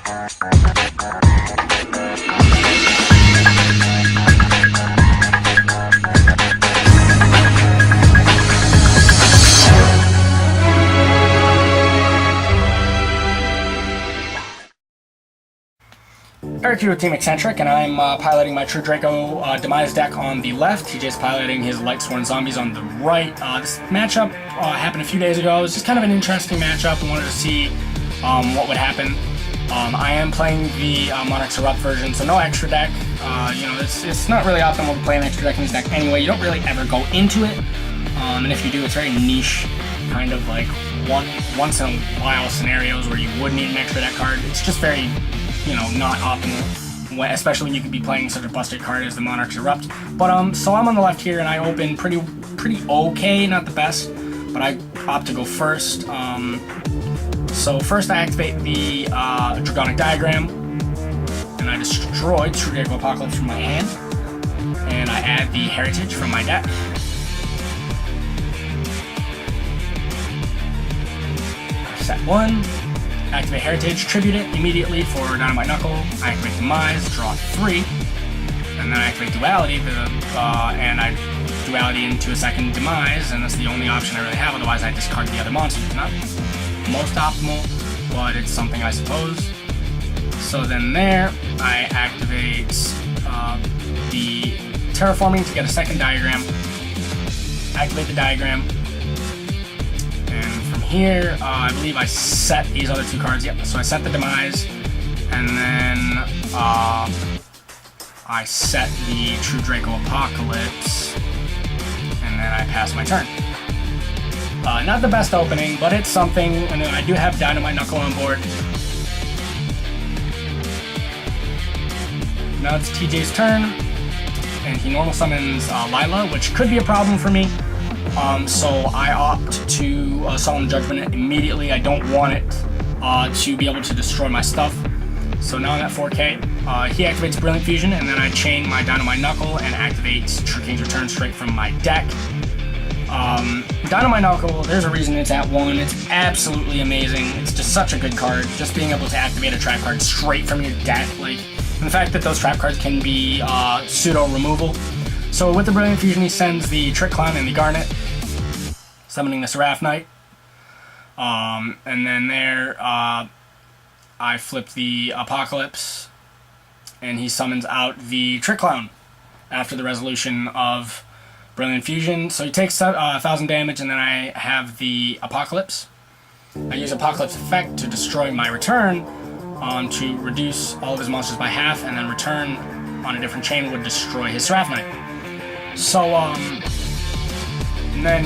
Eric here with Team Eccentric, and I'm piloting my True Draco Demise deck on the left. TJ's piloting his LIGHTSWORN zombies on the right. This matchup happened a few days ago. It was just kind of an interesting matchup. We wanted to see what would happen. I am playing the Monarch's Erupt version, so no extra deck. You know, it's not really optimal to play an extra deck in this deck anyway. You don't really ever go into it, and if you do, it's very niche, kind of like once in a while scenarios where you would need an extra deck card. It's just very, you know, not optimal, especially when you could be playing such a busted card as the Monarch's Erupt. But so I'm on the left here, and I open pretty okay, not the best, but I opt to go first. So first I activate the Dragonic Diagram, and I destroy True Draco Apocalypse from my hand, and I add the Heritage from my deck. Set 1. Activate Heritage, tribute it immediately for Dynamite Knuckle. I activate Demise, draw 3, and then I activate Duality, and I Duality into a second Demise, and that's the only option I really have, otherwise I discard the other monsters. It's not most optimal, but it's something I suppose. So then there, I activate the Terraforming to get a second diagram, activate the diagram, and from here, I believe I set these other two cards. Yep, so I set the Demise, and then I set the True Draco Apocalypse, and then I pass my turn. Not the best opening, but it's something, and then I do have Dynamite Knuckle on board. Now it's TJ's turn, and he normal summons Lila, which could be a problem for me. So I opt to Solemn Judgment immediately. I don't want it to be able to destroy my stuff. So now I'm at 4K. He activates Brilliant Fusion, and then I chain my Dynamite Knuckle and activate True King's Return straight from my deck. Dynamite Knuckle, there's a reason it's at 1. It's absolutely amazing. It's just such a good card. Just being able to activate a trap card straight from your deck, like, and the fact that those trap cards can be pseudo removal. So with the Brilliant Fusion, he sends the Trick Clown and the Garnet, summoning the Seraph Knight. And then there, I flip the Apocalypse, and he summons out the Trick Clown after the resolution of Brilliant Fusion. So he takes 1,000 damage, and then I have the Apocalypse. I use Apocalypse effect to destroy my return, to reduce all of his monsters by half, and then return on a different chain would destroy his Seraph Knight. So, and then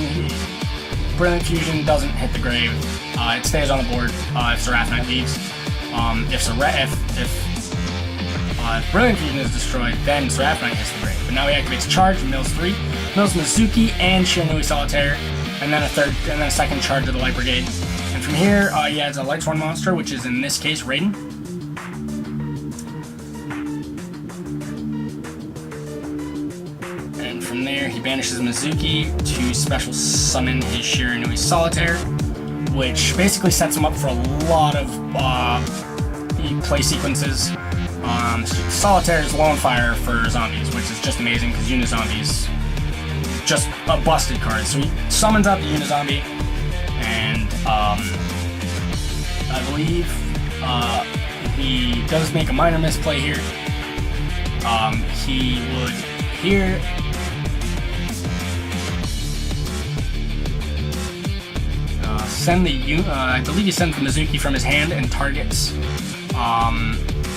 Brilliant Fusion doesn't hit the grave. It stays on the board if Seraph Knight leaves. If Brilliant Fusion is destroyed, then Seraph Knight hits the grave. But now he activates Charge, mills 3, mills Mizuki and Shiranui Solitaire, and then a second charge of the Light Brigade. And from here, he adds a LIGHTSWORN monster, which is in this case Raiden. And from there, he banishes Mizuki to special summon his Shiranui Solitaire, which basically sets him up for a lot of play sequences. Solitaire is low on fire for zombies, which is just amazing because Unizombies just a busted card. So he summons out the Unizombie, and I believe he does make a minor misplay here. He would here send the I believe he sends the Mizuki from his hand and targets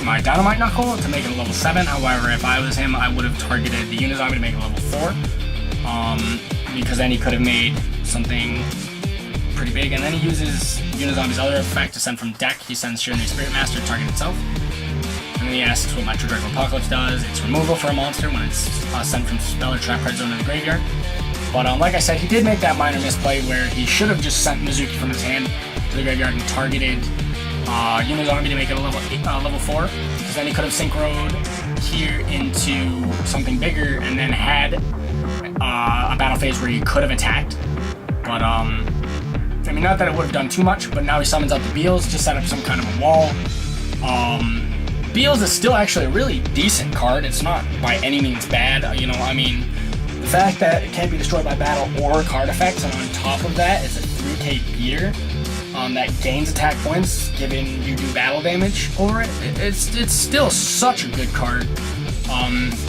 my Dynamite Knuckle to make it a level 7. However, if I was him, I would have targeted the Unizombie to make it level 4, because then he could have made something pretty big. And then he uses Unizombie's other effect to send from deck. He sends Shiranui Spirit Master to target itself. And then he asks what my True Draco Apocalypse does. It's removal for a monster when it's sent from spell or trap card zone to the graveyard. But like I said, he did make that minor misplay where he should have just sent Mizuki from his hand to the graveyard and targeted Unizombie to make it a level 4, because then he could have synchroed here into something bigger and then had a battle phase where he could have attacked. But I mean, not that it would have done too much, but now he summons out the Beals to set up some kind of a wall. Beals is still actually a really decent card. It's not by any means bad. You know, I mean, the fact that it can't be destroyed by battle or card effects, and on top of that, it's a 3k beater that gains attack points, given you do battle damage over it. It's still such a good card.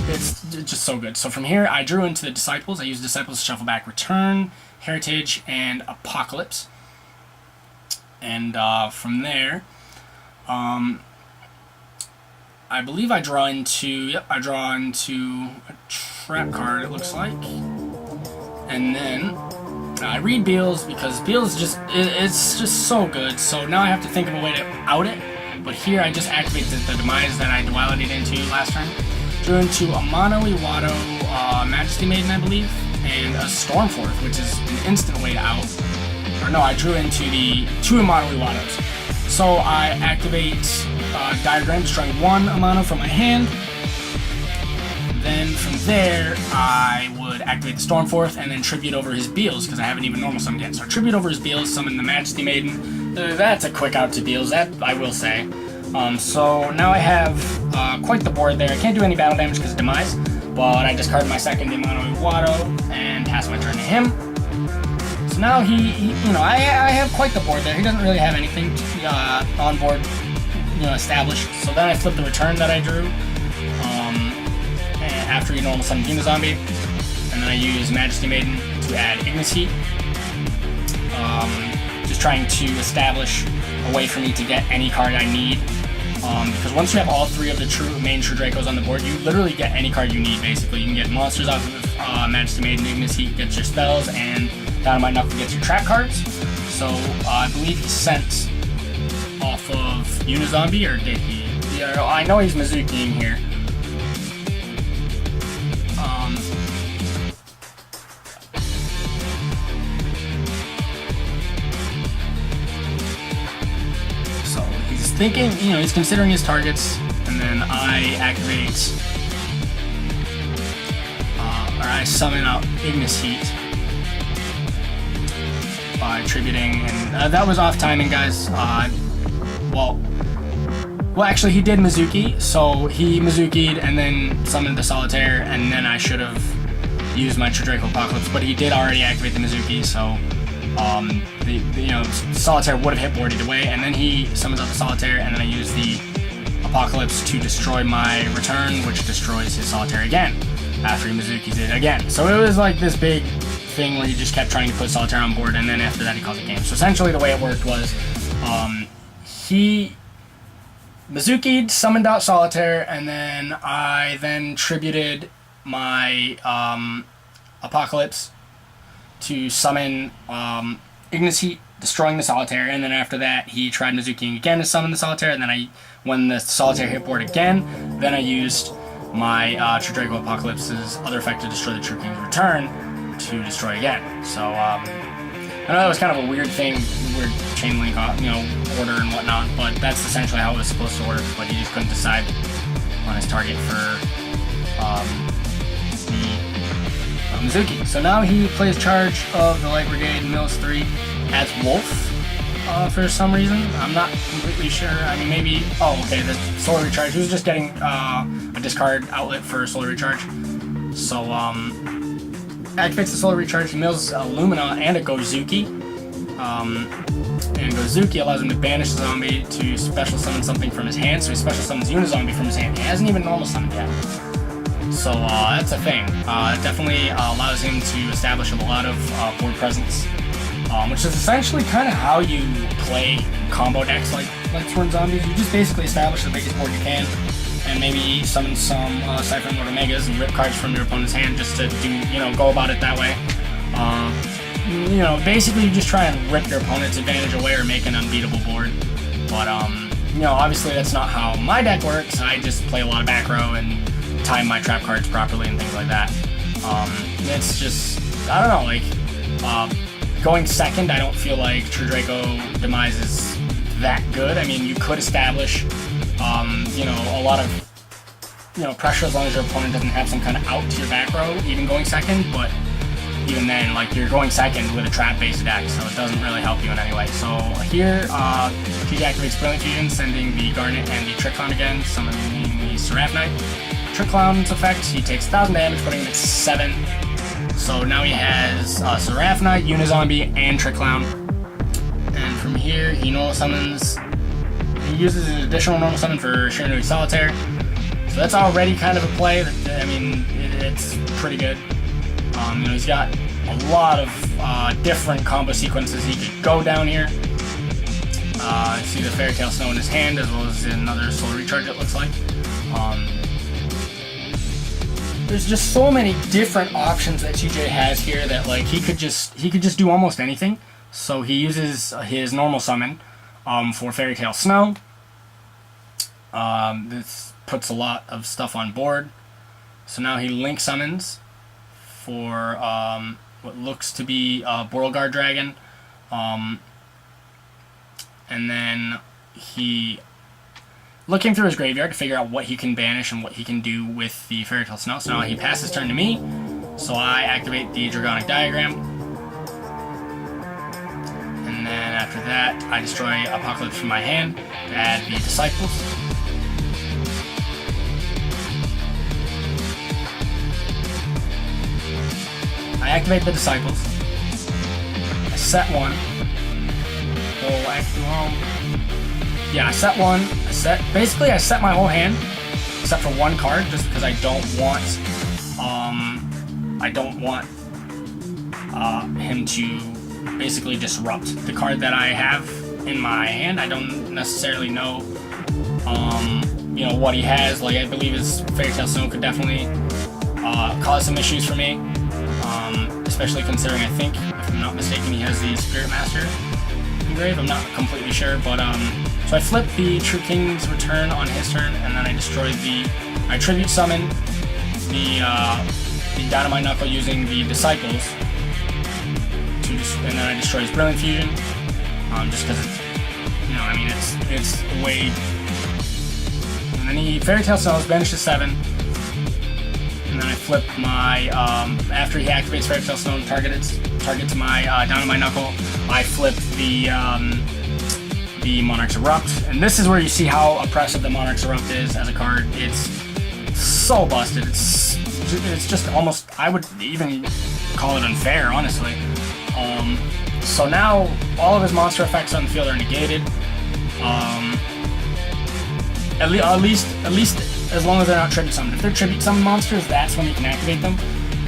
It's just so good. So from here, I drew into the Disciples. I used Disciples to shuffle back Return, Heritage, and Apocalypse. And from there, I believe I draw into a trap card, it looks like. And then I read Beals because Beals it's just so good. So now I have to think of a way to out it. But here I just activate the Demise that I duality'd into last turn. Drew into a Mono Iwado Majesty Maiden, I believe, and a Stormforth, which is an instant way to out. Or no, I drew into the 2 Mono Iwados. So I activate Diagram, destroying 1 Amano from my hand. Then from there, I would activate the Stormforth and then tribute over his Beals, because I haven't even normal summoned yet. So I tribute over his Beals, summon the Majesty Maiden. That's a quick out to Beals, that I will say. So now I have quite the board there. I can't do any battle damage because of Demise, but I discard my second Mono Iwado and pass my turn to him. So now I have quite the board there. He doesn't really have anything on board, established. So then I flip the return that I drew after you normal summon Demon Zombie, and then I use Majesty Maiden to add Ignis Heat. Just trying to establish a way for me to get any card I need. Because once you have all 3 of the main True Dracos on the board, you literally get any card you need, basically. You can get monsters off of Majesty Maiden, Ignis Heat gets your spells, and Dynamite Knuckle gets your trap cards. So I believe he sent off of Unizombie, or did he? Yeah, I know he's Mizukiing here. So he's thinking, he's considering his targets, and then I activate, or I summon out Ignis Heat by tributing, and that was off timing, guys. Well, actually, he did Mizuki, so he Mizuki'd and then summoned the Solitaire, and then I should have used my True Draco Apocalypse, but he did already activate the Mizuki, so the Solitaire would have hit board either way, and then he summons out the Solitaire, and then I use the Apocalypse to destroy my return, which destroys his Solitaire again after he Mizuki's it again. So it was like this big thing where he just kept trying to put Solitaire on board, and then after that he calls it game. So essentially the way it worked was he Mizuki'd, summoned out Solitaire, and then I tributed my Apocalypse to summon Ignis Heat, destroying the Solitaire, and then after that he tried Mizuki'ing again to summon the Solitaire, and then when the Solitaire hit board again, then I used my True Draco Apocalypse's other effect to destroy the True King's Return to destroy again. So I know that was kind of a weird thing, weird chain link, order and whatnot, but that's essentially how it was supposed to work, but he just couldn't decide on his target for the Mizuki. So now he plays charge of the Light Brigade, mills 3, as Wolf for some reason. I'm not completely sure. I mean, maybe, the Solar Recharge. He was just getting a discard outlet for Solar Recharge. So, activates the Solar Recharge, he mills a Lumina and a Gozuki. And Gozuki allows him to banish the zombie to special summon something from his hand, so he special summons Unizombie from his hand. He hasn't even normal summoned yet. So that's a thing. It definitely allows him to establish a lot of board presence, which is essentially kind of how you play combo decks like LIGHTSWORN Zombies. You just basically establish the biggest board you can, and maybe summon some Cypher Lord Omegas and rip cards from your opponent's hand just to do, go about it that way. Basically you just try and rip your opponent's advantage away or make an unbeatable board. But, obviously that's not how my deck works. I just play a lot of back row and time my trap cards properly and things like that. It's just, I don't know, going second, I don't feel like True Draco Demise is that good. I mean, you could establish, a lot of, pressure as long as your opponent doesn't have some kind of out to your back row, even going second, but even then, like, you're going second with a trap-based deck, so it doesn't really help you in any way. So here, TJ activates Brilliant Fusion, sending the Garnet and the Trick Clown again, summoning the Seraph Knight. Trick Clown's effect, he takes 1,000 damage, putting him at 7. So now he has Seraph Knight, Unizombie, and Trick Clown. And from here, he normal summons. He uses an additional normal summon for Shiranui Solitaire. So that's already kind of a play. I mean, it's pretty good. You know, he's got a lot of different combo sequences he could go down here. You see the Fairy Tale Snow in his hand, as well as another Soul Recharge, it looks like. There's just so many different options that TJ has here that, like, he could just do almost anything. So he uses his normal summon for Fairy Tale Snow. This puts a lot of stuff on board. So now he link summons for what looks to be Beauregard Dragon. And then he looking through his graveyard to figure out what he can banish and what he can do with the Fairy Tale Snow. So now he passes turn to me, so I activate the Dragonic Diagram. And then after that, I destroy Apocalypse from my hand to add the Disciples. I activate the Disciples. I set one. Yeah, I set one. I set my whole hand, except for one card, just because I don't want him to basically disrupt the card that I have in my hand. I don't necessarily know, you know, what he has. Like, I believe his Fairy Tale Snow could definitely cause some issues for me, especially considering, I think, if I'm not mistaken, he has the Spirit Master engraved. I'm not completely sure, but so I flip the True King's Return on his turn, and then I tribute summon the Dynamite Knuckle using the Disciples, and then I destroy his Brilliant Fusion, just because it's, you know, I mean, it's way. And then he Fairy Tale Snows, banishes 7, and then I flip my after he activates Fairy Tale Snow, targets my Dynamite Knuckle. I flip the Monarch's Erupt, and this is where you see how oppressive the Monarch's Erupt is as a card. It's so busted. It's just almost, I would even call it unfair, honestly. So now all of his monster effects on the field are negated. At least as long as they're not tribute summoned. If they're tribute summoned monsters, that's when you can activate them.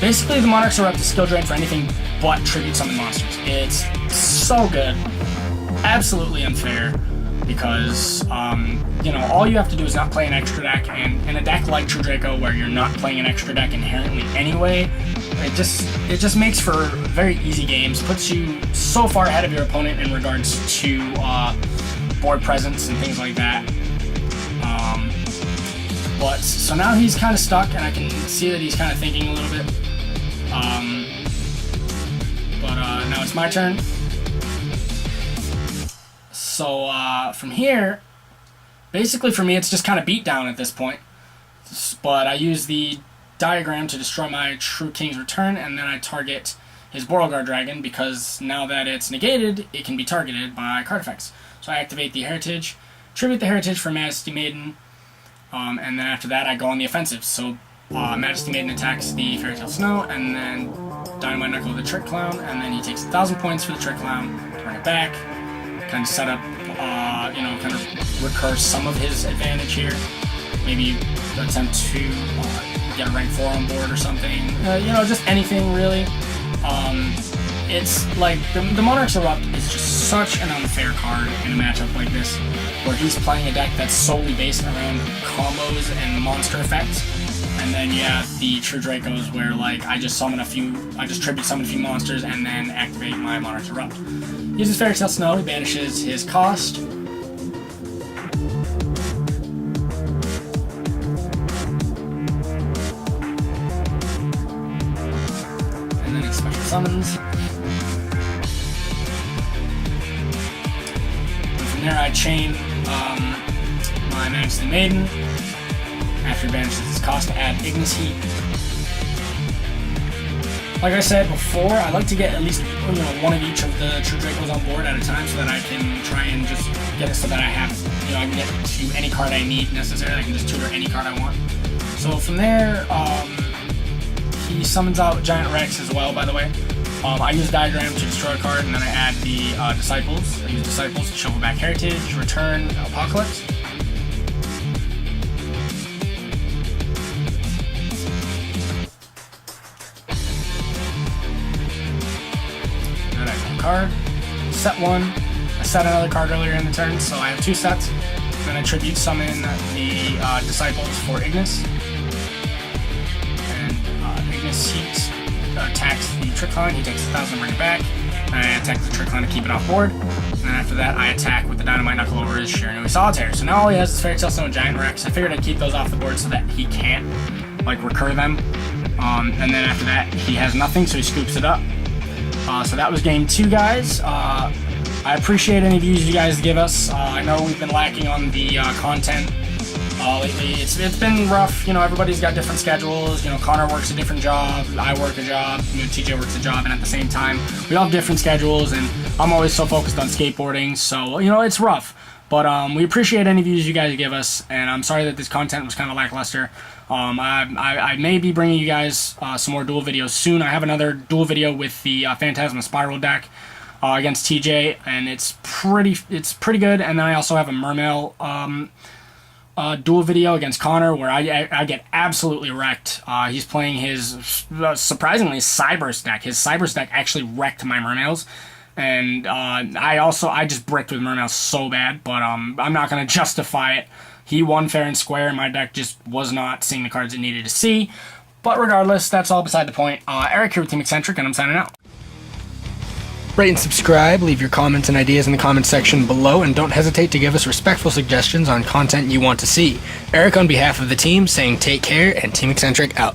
Basically, the Monarch's Erupt is skill drain for anything but tribute summoned monsters. It's so good. Absolutely unfair, because you know, all you have to do is not play an extra deck, and in a deck like True Draco, where you're not playing an extra deck inherently anyway, it just makes for very easy games, puts you so far ahead of your opponent in regards to board presence and things like that. But so now he's kind of stuck, and I can see that he's kind of thinking a little bit. But now it's my turn. So from here, basically for me, it's just kind of beat down at this point. But I use the diagram to destroy my True King's Return, and then I target his Beauregard Dragon, because now that it's negated, it can be targeted by card effects. So I activate the Heritage, tribute the Heritage for Majesty Maiden, and then after that I go on the offensive. So Majesty Maiden attacks the Fairy Tale Snow, and then Dynamite Knuckle the Trick Clown, and then he takes 1,000 points for the Trick Clown, turn it back, kind of set up, you know, kind of recurse some of his advantage here. Maybe attempt to get a rank 4 on board or something. You know, just anything really. It's like the Monarch's Erupt is just such an unfair card in a matchup like this, where he's playing a deck that's solely based around combos and monster effects. And then you have the True Dracos where, like, I just tribute summon a few monsters and then activate my Monarch's Erupt. He uses Fairy Tale Snow, he banishes his cost. And then he special summons. And from there I chain my Majesty Maiden. After he banishes his cost to add Ignis Heat. like I said before, I like to get at least one of each of the True Dracos on board at a time, so that I can try and just get it so that I have, I can get to any card I need necessarily. I can just tutor any card I want. So from there, he summons out Giant Rex as well, by the way. I use Diagram to destroy a card, and then I add the Disciples. I use Disciples to shuffle back Heritage, return Apocalypse. Then I draw a card, set one. I set another card earlier in the turn, so I have 2 sets. Then I Tribute Summon the Disciples for Ignis. And Ignis heats. Attacks the Trick Clan, he takes 1,000 to bring it back, and I attack the Trick Clan to keep it off board, and then after that I attack with the Dynamite Knuckle over his Shiranui Solitaire. So now all he has is Fairy Tail Stone and Giant Rex. I figured I'd keep those off the board so that he can't, recur them, and then after that he has nothing, so he scoops it up. So that was game 2, guys. I appreciate any views you guys give us. I know we've been lacking on the content lately. It's been rough. Everybody's got different schedules. Connor works a different job, I work a job, TJ works a job, and at the same time we all have different schedules, and I'm always so focused on skateboarding, so it's rough. But we appreciate any views you guys give us, and I'm sorry that this content was kind of lackluster. I may be bringing you guys some more duel videos soon. I have another duel video with the Phantasma Spiral deck against TJ, and it's pretty good. And then I also have a Mermail duel video against Connor, where I get absolutely wrecked. He's playing his surprisingly Cyberse deck. His Cyberse deck actually wrecked my Mermails, and I just bricked with Mermails so bad. But I'm not gonna justify it. He won fair and square, and my deck just was not seeing the cards it needed to see. But regardless, that's all beside the point. Eric here with Team Eccentric, and I'm signing out. Rate and subscribe, leave your comments and ideas in the comment section below, and don't hesitate to give us respectful suggestions on content you want to see. Eric on behalf of the team saying take care, and Team Eccentric out.